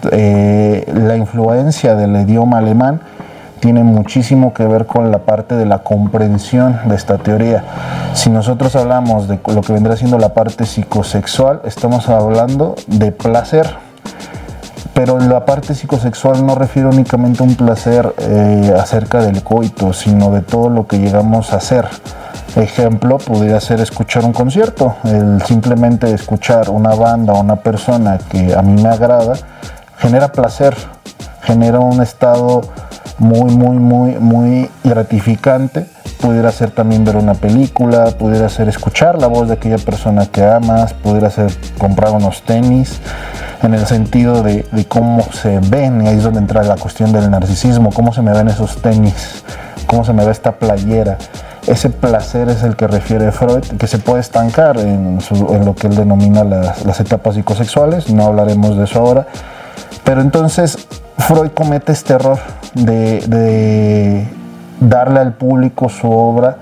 La influencia del idioma alemán tiene muchísimo que ver con la parte de la comprensión de esta teoría. Si nosotros hablamos de lo que vendrá siendo la parte psicosexual, estamos hablando de placer, pero en la parte psicosexual no refiere únicamente a un placer acerca del coito, sino de todo lo que llegamos a hacer. Ejemplo, podría ser escuchar un concierto. El simplemente escuchar una banda o una persona que a mí me agrada genera placer, genera un estado muy gratificante. Pudiera ser también ver una película, pudiera ser escuchar la voz de aquella persona que amas, pudiera ser comprar unos tenis, en el sentido de cómo se ven, y ahí es donde entra la cuestión del narcisismo, cómo se me ven esos tenis, cómo se me ve esta playera. Ese placer es el que refiere Freud, que se puede estancar en lo que él denomina las etapas psicosexuales. No hablaremos de eso ahora, pero entonces Freud comete este error de darle al público su obra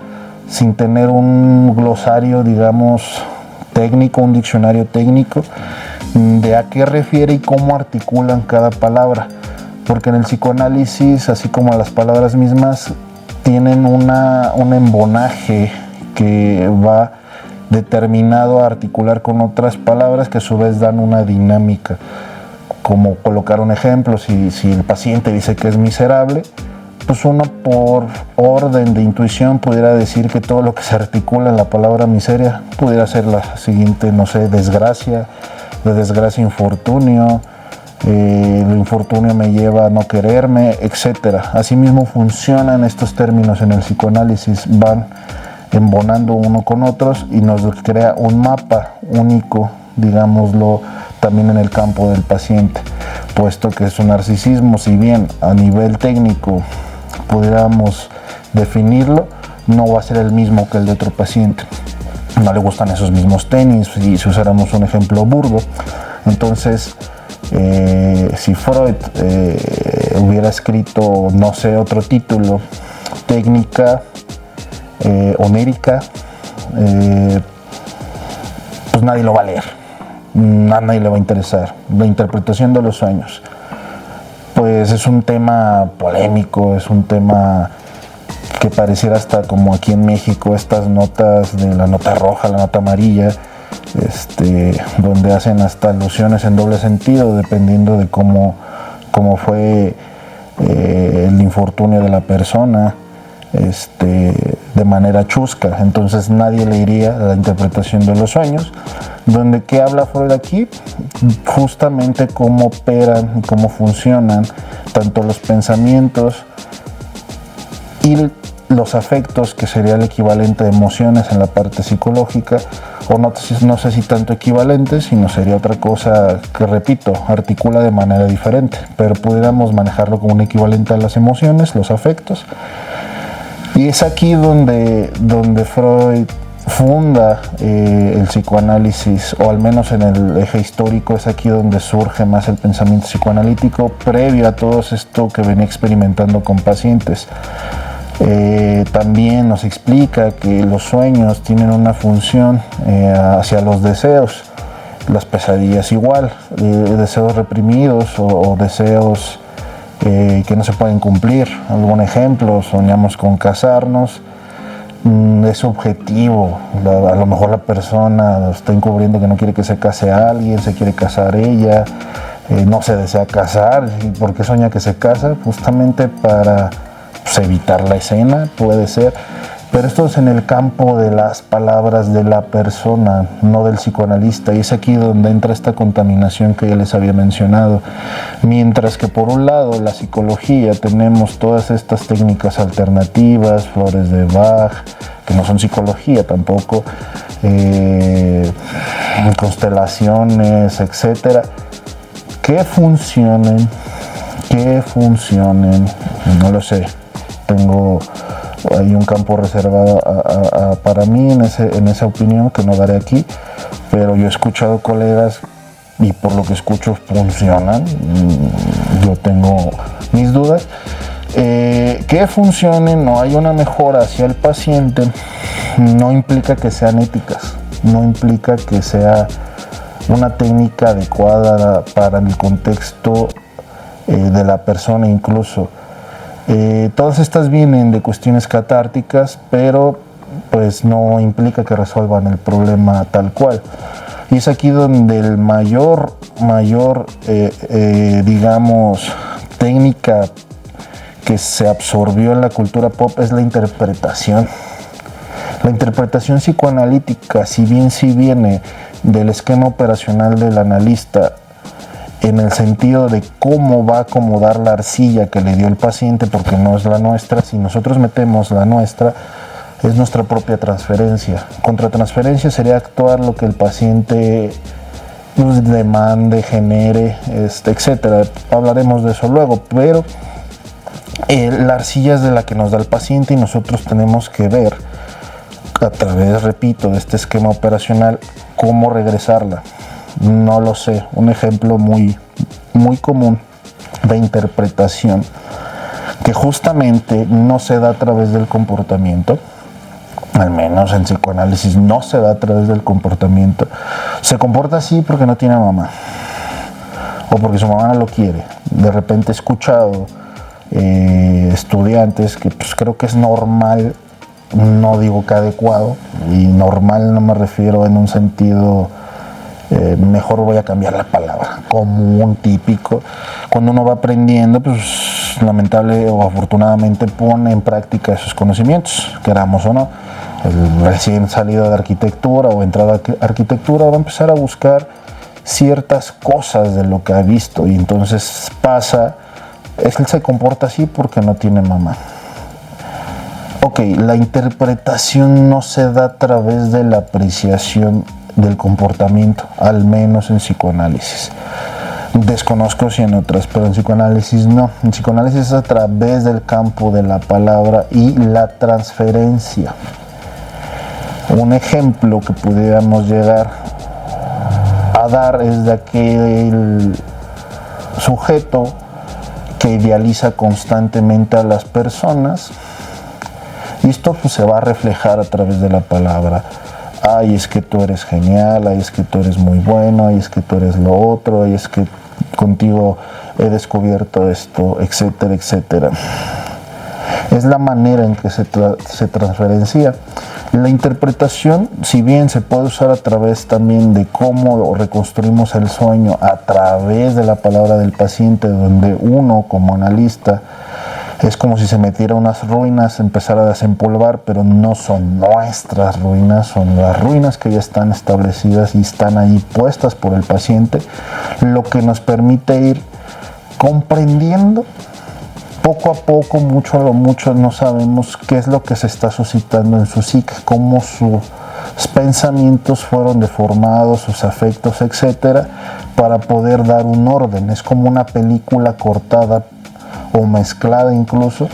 sin tener un glosario, digamos, técnico, un diccionario técnico de a qué refiere y cómo articulan cada palabra, porque en el psicoanálisis, así como las palabras mismas, tienen un embonaje que va determinado a articular con otras palabras que a su vez dan una dinámica. Como colocar un ejemplo, si el paciente dice que es miserable, pues uno por orden de intuición pudiera decir que todo lo que se articula en la palabra miseria pudiera ser la siguiente, no sé, desgracia, de desgracia infortunio, el infortunio me lleva a no quererme, etc. Asimismo funcionan estos términos en el psicoanálisis, van embonando uno con otros y nos crea un mapa único, digámoslo, también en el campo del paciente, puesto que su narcisismo, si bien a nivel técnico pudiéramos definirlo, no va a ser el mismo que el de otro paciente. No le gustan esos mismos tenis, si usáramos un ejemplo burdo. Entonces, si Freud hubiera escrito, no sé, otro título, técnica onírica, pues nadie lo va a leer, a nadie le va a interesar. La interpretación de los sueños, pues es un tema polémico, es un tema que pareciera hasta como aquí en México estas notas de la nota roja, la nota amarilla, donde hacen hasta alusiones en doble sentido dependiendo de cómo fue el infortunio de la persona, de manera chusca. Entonces nadie leería la interpretación de los sueños, donde ¿qué habla Freud aquí? Justamente cómo operan y cómo funcionan tanto los pensamientos y los afectos, que sería el equivalente de emociones en la parte psicológica, o no sé si tanto equivalente, sino sería otra cosa que, repito, articula de manera diferente, pero pudiéramos manejarlo como un equivalente a las emociones, los afectos. Y es aquí donde Freud funda el psicoanálisis, o al menos en el eje histórico, es aquí donde surge más el pensamiento psicoanalítico, previo a todo esto que venía experimentando con pacientes. También nos explica que los sueños tienen una función hacia los deseos, las pesadillas igual, deseos reprimidos o deseos que no se pueden cumplir. Algún ejemplo, soñamos con casarnos, es subjetivo, a lo mejor la persona está encubriendo que no quiere que se case a alguien, se quiere casar ella, no se desea casar. ¿Y por qué sueña que se casa? Justamente para evitar la escena, puede ser, pero esto es en el campo de las palabras de la persona, no del psicoanalista, y es aquí donde entra esta contaminación que ya les había mencionado. Mientras que por un lado la psicología tenemos todas estas técnicas alternativas, flores de Bach, que no son psicología tampoco, constelaciones, etcétera, que funcionen, no lo sé. Tengo ahí un campo reservado para mí en esa opinión que no daré aquí, pero yo he escuchado colegas y por lo que escucho funcionan. Yo tengo mis dudas. Que funcionen, no hay una mejora hacia el paciente, no implica que sean éticas, no implica que sea una técnica adecuada para el contexto de la persona incluso. Todas estas vienen de cuestiones catárticas, pero pues no implica que resuelvan el problema tal cual. Y es aquí donde el mayor digamos, técnica que se absorbió en la cultura pop es la interpretación. La interpretación psicoanalítica, si bien sí viene del esquema operacional del analista, en el sentido de cómo va a acomodar la arcilla que le dio el paciente, porque no es la nuestra. Si nosotros metemos la nuestra, es nuestra propia transferencia. Contratransferencia sería actuar lo que el paciente nos demande, genere, etcétera. Hablaremos de eso luego, pero la arcilla es de la que nos da el paciente y nosotros tenemos que ver a través, repito, de este esquema operacional cómo regresarla. No lo sé, un ejemplo muy común de interpretación que justamente no se da a través del comportamiento, al menos en psicoanálisis no se da a través del comportamiento. Se comporta así porque no tiene mamá o porque su mamá no lo quiere. De repente he escuchado estudiantes que pues creo que es normal, no digo que adecuado, y normal no me refiero en un sentido mejor voy a cambiar la palabra, común, típico. Cuando uno va aprendiendo, pues lamentable o afortunadamente pone en práctica esos conocimientos, queramos o no. El recién salido de arquitectura o entrado a arquitectura va a empezar a buscar ciertas cosas de lo que ha visto y entonces él se comporta así porque no tiene mamá. Ok, la interpretación no se da a través de la apreciación del comportamiento, al menos en psicoanálisis. Desconozco si en otras, pero en psicoanálisis no. En psicoanálisis es a través del campo de la palabra y la transferencia. Un ejemplo que pudiéramos llegar a dar es de aquel sujeto que idealiza constantemente a las personas, y esto pues se va a reflejar a través de la palabra. Ay, es que tú eres genial, ay, es que tú eres muy bueno, ay, es que tú eres lo otro, ay, es que contigo he descubierto esto, etcétera, etcétera. Es la manera en que se transferencia. La interpretación, si bien se puede usar a través también de cómo reconstruimos el sueño a través de la palabra del paciente, donde uno como analista es como si se metiera unas ruinas, empezara a desempolvar, pero no son nuestras ruinas, son las ruinas que ya están establecidas y están ahí puestas por el paciente, lo que nos permite ir comprendiendo poco a poco, mucho a lo mucho, no sabemos qué es lo que se está suscitando en su psique, cómo sus pensamientos fueron deformados, sus afectos, etcétera, para poder dar un orden. Es como una película cortada o mezclada incluso,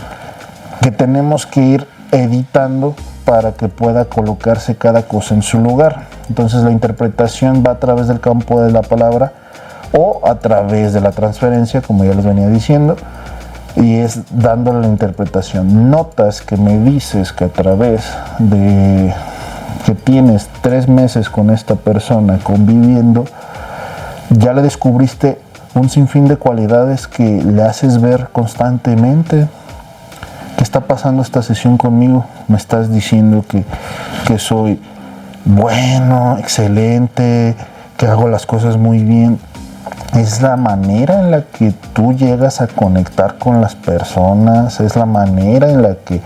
que tenemos que ir editando para que pueda colocarse cada cosa en su lugar. Entonces la interpretación va a través del campo de la palabra o a través de la transferencia, como ya les venía diciendo, y es dándole la interpretación. Notas que me dices que a través de que tienes 3 meses con esta persona conviviendo, ya le descubriste un sinfín de cualidades que le haces ver constantemente. ¿Qué está pasando esta sesión conmigo? Me estás diciendo que soy bueno, excelente, que hago las cosas muy bien. Es la manera en la que tú llegas a conectar con las personas, es la manera en la que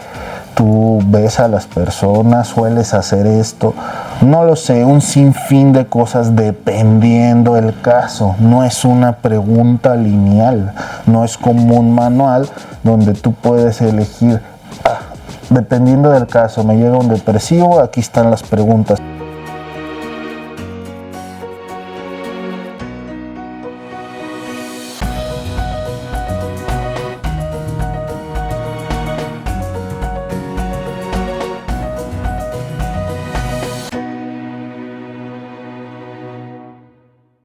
tú ves a las personas, sueles hacer esto, no lo sé, un sinfín de cosas dependiendo del caso. No es una pregunta lineal, no es como un manual donde tú puedes elegir, dependiendo del caso, me llega un depresivo, aquí están las preguntas.